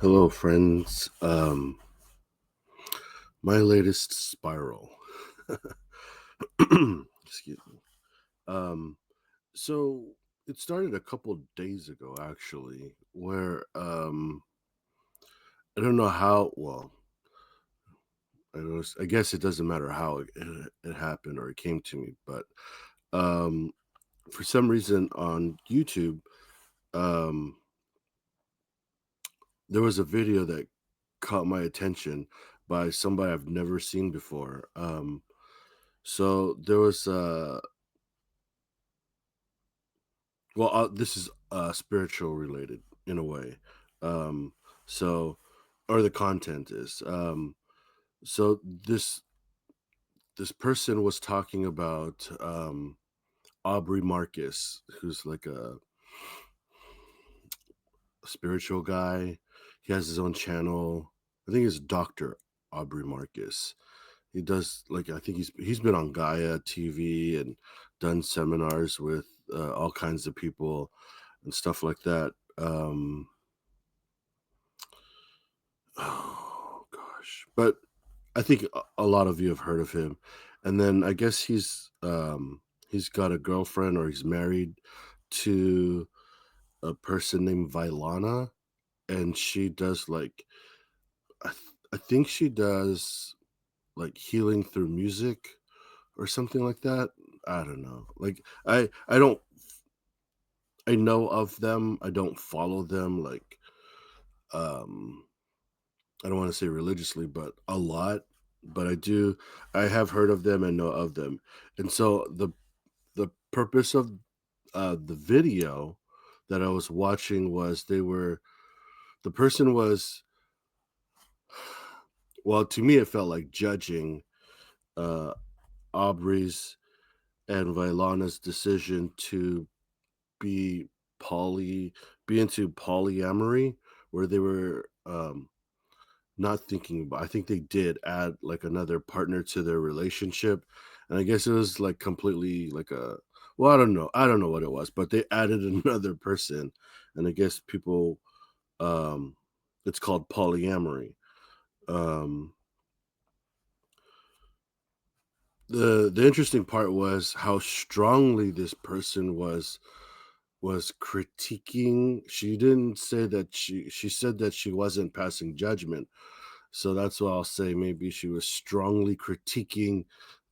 Hello, friends. My latest spiral. Excuse me. Um, so it started a couple days ago, actually, where I don't know how. Well, I guess it doesn't matter how it happened or it came to me, but um, for some reason on YouTube, um, there was a video that caught my attention by somebody I've never seen before. So there was this is spiritual related in a way. Um, so or the content is. So this person was talking about Aubrey Marcus, who's like a spiritual guy. He has his own channel. I think it's Dr. Aubrey Marcus. He does like I think he's been on Gaia TV and done seminars with all kinds of people and stuff like that. Oh gosh, but I think a lot of you have heard of him. And then I guess he's got a girlfriend or he's married to a person named Vailana, and she does like I think she does like healing through music or something like that. I don't know. Like I don't I know of them. I don't follow them like um I don't want to say religiously, but a lot. But I have heard of them and know of them. And so the purpose of the video that I was watching was the person was well, to me it felt like judging uh Aubrey's and Vailana's decision to be poly be into polyamory, where they were not thinking about I think they did add like another partner to their relationship. And I guess it was like completely like a well, I don't know what it was, but they added another person. And I guess people um it's called polyamory. Um the interesting part was how strongly this person was critiquing. She didn't say that she said that she wasn't passing judgment. So that's why I'll say maybe she was strongly critiquing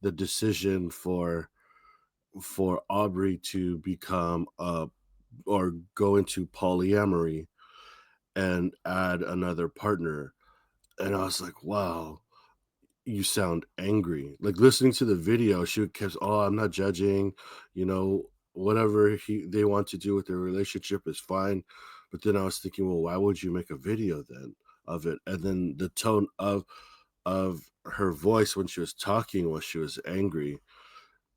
the decision for Aubrey to become or go into polyamory and add another partner. And I was like, wow, you sound angry. Like listening to the video, she kept, oh, I'm not judging, whatever they want to do with their relationship is fine. But then I was thinking, well, why would you make a video then of it? And then the tone of her voice when she was talking was she was angry.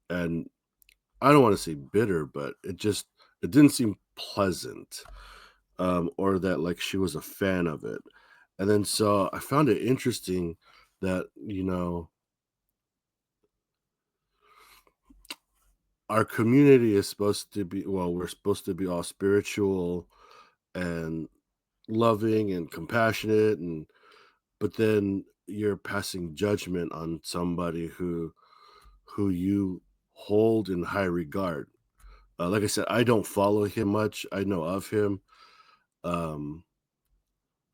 And I don't want to say bitter, but it didn't seem pleasant. Or that like she was a fan of it. And then so I found it interesting that, our community is supposed to be well, we're supposed to be all spiritual and loving and compassionate and but then you're passing judgment on somebody who you hold in high regard. Like I said, I don't follow him much. I know of him. Um,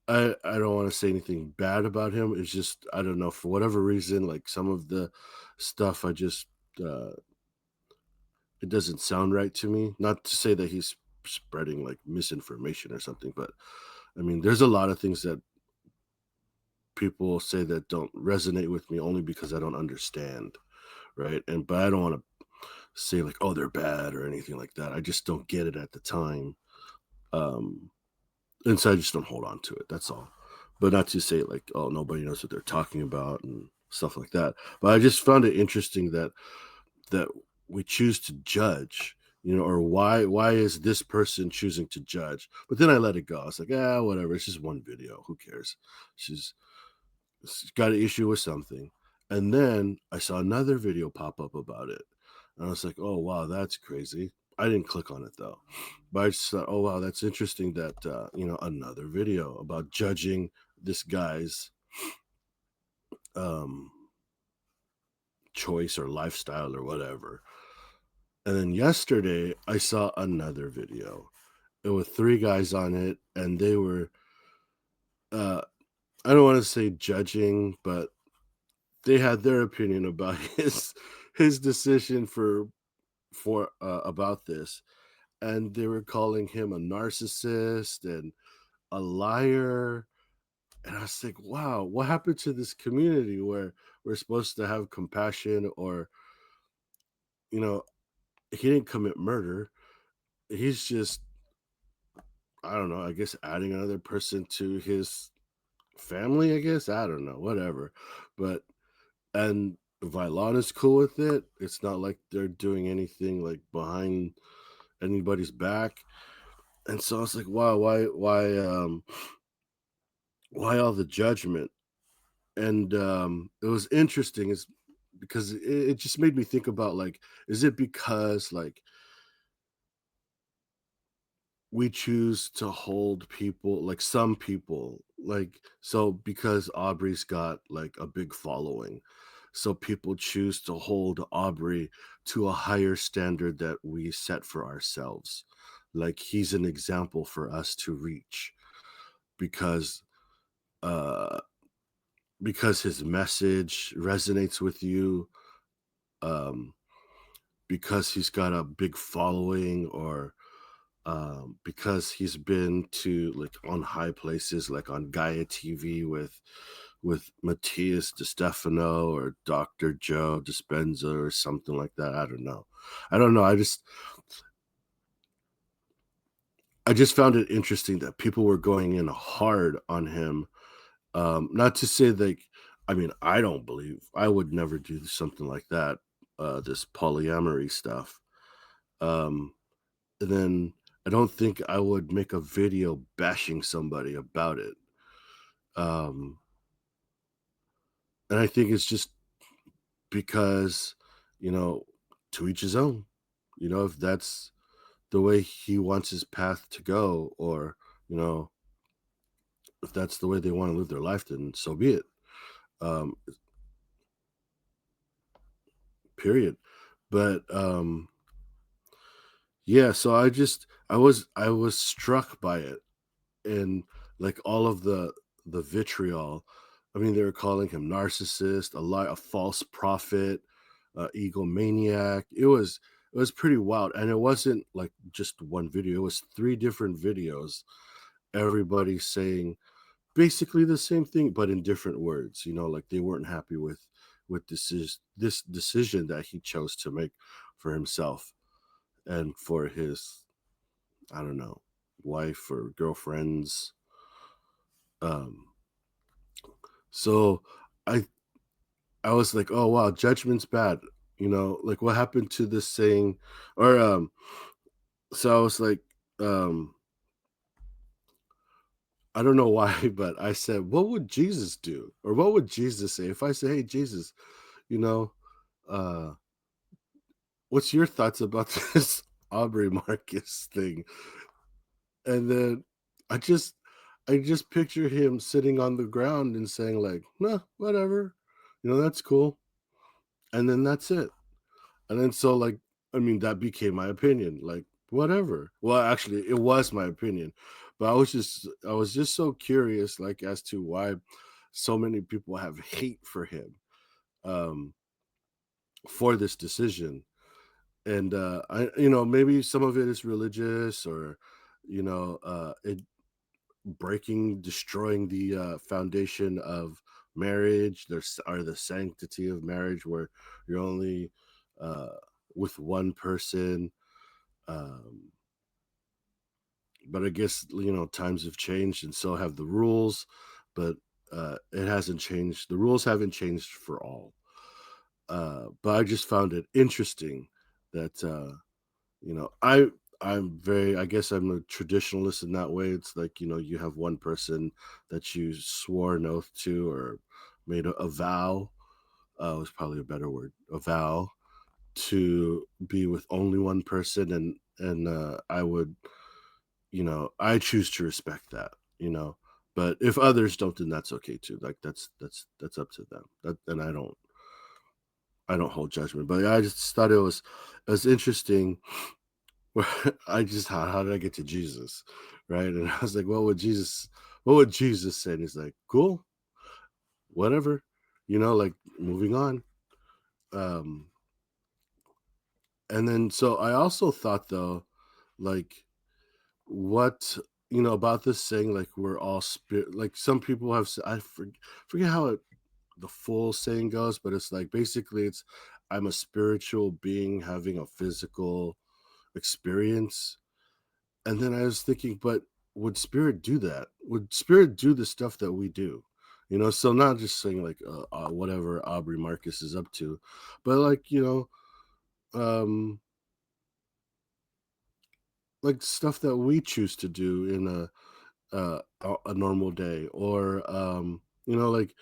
I don't want to say anything bad about him. It's just I don't know for whatever reason, like some of the stuff I just uh, it doesn't sound right to me. Not to say that he's spreading like misinformation or something, but I mean, there's a lot of things that people say that don't resonate with me only because I don't understand, right? And but I don't want to say like, oh, they're bad or anything like that. I just don't get it at the time. Um, and so I just don't hold on to it. That's all. But not to say like, oh, nobody knows what they're talking about and stuff like that. But I just found it interesting that we choose to judge, or why is this person choosing to judge? But then I let it go. I was like, whatever. It's just one video. Who cares? She's got an issue with something. And then I saw another video pop up about it. And I was like, oh wow, that's crazy. I didn't click on it though. But I just thought, oh wow, that's interesting that another video about judging this guy's um choice or lifestyle or whatever. And then yesterday I saw another video. There were three guys on it, and they were uh I don't want to say judging, but they had their opinion about his decision for about this, and they were calling him a narcissist and a liar. And I was like, wow, what happened to this community where we're supposed to have compassion? Or, you know, he didn't commit murder. He's just, I don't know, I guess adding another person to his family, I guess. I don't know, whatever. But, and Vylon cool with it. It's not like they're doing anything like behind anybody's back. And so I was like, wow, why all the judgment? And it was interesting is because it just made me think about, like, is it because like we choose to hold people, like some people, like, so because Aubrey's got like a big following, so people choose to hold Aubrey to a higher standard that we set for ourselves, like he's an example for us to reach because uh because his message resonates with you, um because he's got a big following, or because he's been to like on high places like on Gaia TV with Matthias DeStefano or Dr. Joe Dispenza or something like that. I don't know. I just found it interesting that people were going in hard on him. Not to say like, I mean, I don't believe I would never do something like that, this polyamory stuff. Um, and then I don't think I would make a video bashing somebody about it. Um, and I think it's just because, you know, to each his own. If that's the way he wants his path to go, or, you know, if that's the way they want to live their life, then so be it. Um, period. But yeah, so I was struck by it, and like all of the vitriol. I mean, they were calling him narcissist, a false prophet, egomaniac. It was pretty wild, and it wasn't like just one video. It was three different videos. Everybody saying basically the same thing, but in different words. Like they weren't happy with this decision that he chose to make for himself and for his, I don't know, wife or girlfriends. Um, so I I was like, oh wow, judgment's bad. Like what happened to this saying? Or so I was like, um, I don't know why, but I said, what would Jesus do? Or what would Jesus say? If I say, hey Jesus, you know, uh, what's your thoughts about this Aubrey Marcus thing? And then I just I just picture him sitting on the ground and saying like, "Nah, whatever. That's cool." And then that's it. And then so like, I mean, that became my opinion. Like, whatever. Well, actually, it was my opinion. But I was just so curious like as to why so many people have hate for him, um for this decision. And I maybe some of it is religious, or it destroying the foundation of marriage, or the sanctity of marriage, where you're only uh, with one person. Um, but I guess times have changed, and so have the rules. But it hasn't changed. The rules haven't changed for all. But I just found it interesting that I'm very, I guess I'm a traditionalist in that way. It's like, you have one person that you swore an oath to, or made a vow, was probably a better word, a vow to be with only one person, and and I would, I choose to respect that, you know. But if others don't, then that's okay too. Like that's up to them. And I don't hold judgment. But I just thought it was interesting. Where I just how did I get to Jesus, right? And I was like, what would Jesus say? And he's like, cool, whatever, like moving on. Um, and then so I also thought though, like what about this saying, like we're all spirit. Like some people have said, forget how the full saying goes, but it's like basically it's I'm a spiritual being having a physical experience. And then I was thinking, but would spirit do that? Would spirit do the stuff that we do? So not just saying like whatever Aubrey Marcus is up to, but like like stuff that we choose to do in a normal day, or like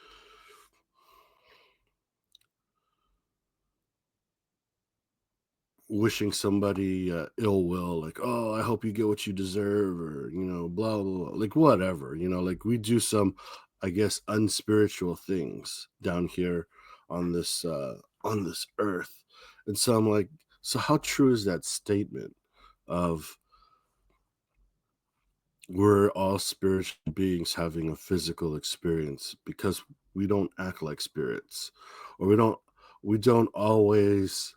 wishing somebody ill will, like, oh, I hope you get what you deserve, or blah blah blah, like whatever, like we do some, I guess, unspiritual things down here on this earth. And so I'm like, so how true is that statement of we're all spiritual beings having a physical experience, because we don't act like spirits, or we don't always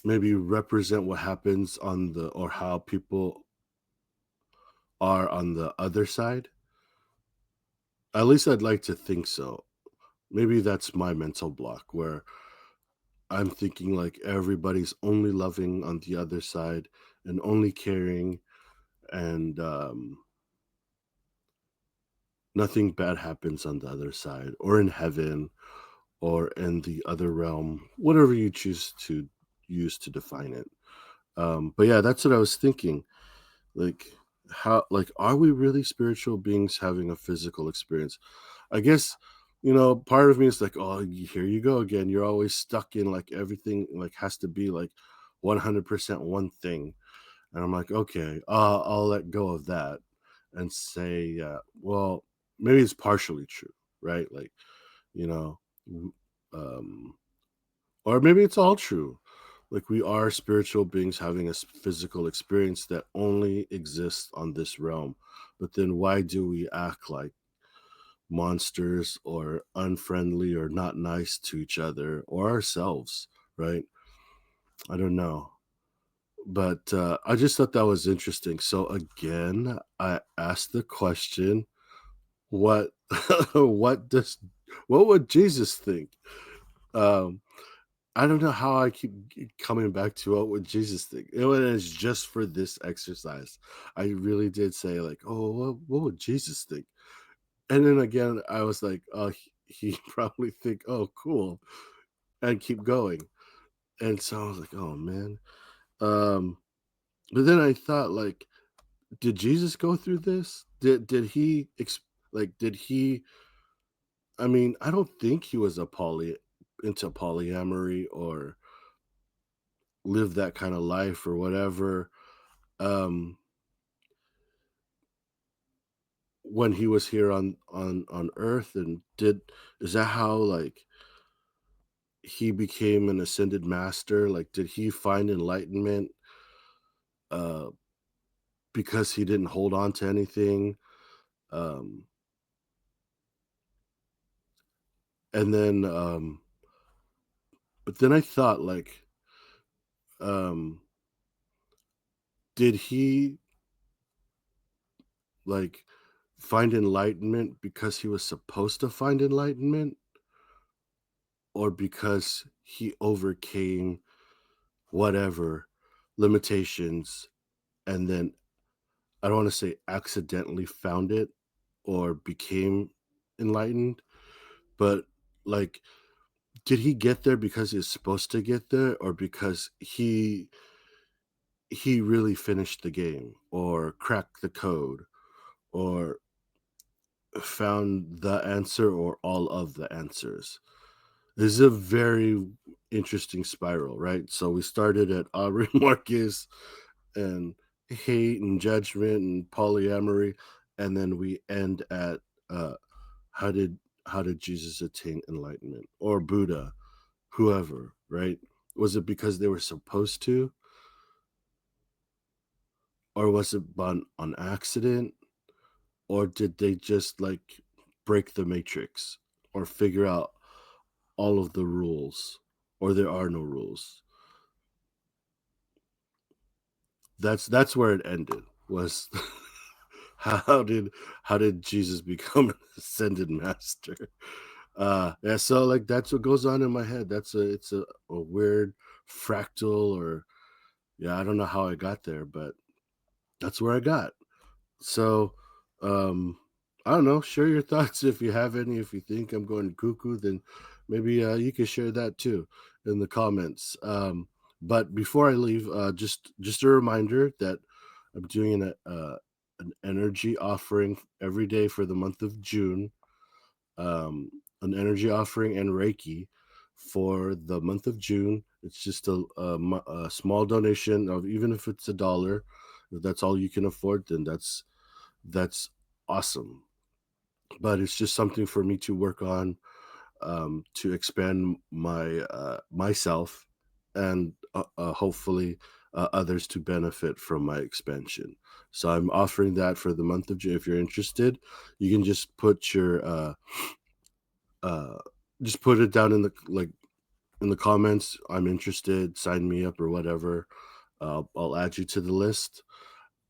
maybe represent what happens on the or how people are on the other side. At least I'd like to think so. Maybe that's my mental block, where I'm thinking like everybody's only loving on the other side and only caring, and nothing bad happens on the other side, or in heaven, or in the other realm, whatever you choose to use to define it. But yeah, that's what I was thinking. Like, how, like, are we really spiritual beings having a physical experience? I guess, part of me is like, oh, here you go again. You're always stuck in like everything like has to be like 100% one thing. And I'm like, okay, I'll let go of that and say, well, maybe it's partially true, right? Like, you know, w- um, or maybe it's all true. Like we are spiritual beings having a physical experience that only exists on this realm. But then why do we act like monsters, or unfriendly, or not nice to each other or ourselves, right? I don't know. But I just thought that was interesting. So again, I asked the question, what what does what would Jesus think? Um I don't know how I keep coming back to what would Jesus think. It was just for this exercise. I really did say like, oh, what would Jesus think? And then again, I was like, oh, he probably think, oh, cool, and keep going. And so I was like, oh man. Um, but then I thought, like, did Jesus go through this? Did he like did he? I mean, I don't think he was a into polyamory, or live that kind of life, or whatever. Um, when he was here on Earth, and did is that how like he became an ascended master? Like, did he find enlightenment uh because he didn't hold on to anything? Um and then but then I thought like, um did he like find enlightenment because he was supposed to find enlightenment, or because he overcame whatever limitations, and then I don't want to say accidentally found it, or became enlightened, but like, did he get there because he's supposed to get there, or because he really finished the game, or cracked the code, or found the answer, or all of the answers? This is a very interesting spiral, right? So we started at Aubrey Marcus and hate and judgment and polyamory, and then we end at uh, how did how did Jesus attain enlightenment or Buddha, whoever, right? Was it because they were supposed to, or was it on accident, or did they just like break the matrix or figure out all of the rules, or there are no rules? That's where it ended. Was how did how did Jesus become an ascended master? Yeah, so like that's what goes on in my head. It's a weird fractal, or yeah, I don't know how I got there, but that's where I got. So um I don't know, share your thoughts if you have any. If you think I'm going cuckoo, then maybe you can share that too in the comments. But before I leave, just a reminder that I'm doing an energy offering every day for the month of June, an energy offering and Reiki for the month of June. It's just a small donation of, even if it's $1, if that's all you can afford, then that's awesome. But it's just something for me to work on, to expand myself, and hopefully others to benefit from my expansion. So I'm offering that for the month of June. If you're interested, you can uh, just put it down in the in the comments. I'm interested. Sign me up or whatever. I'll add you to the list,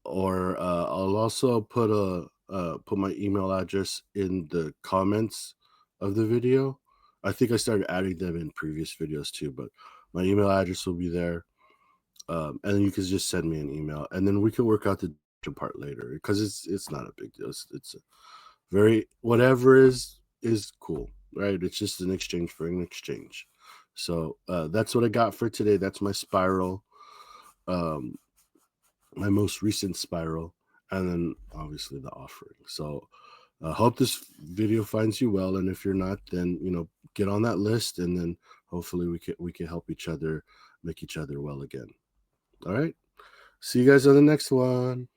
or I'll also put my email address in the comments of the video. I think I started adding them in previous videos too, but my email address will be there, and then you can just send me an email, and then we can work out the part later, because it's not a big deal. It's a very, whatever is cool, right? It's just an exchange for an exchange. So that's what I got for today. That's my spiral. Um, my most recent spiral, and then obviously the offering. So I hope this video finds you well, and if you're not, then get on that list, and then hopefully we can help each other make each other well again. All right, see you guys on the next one.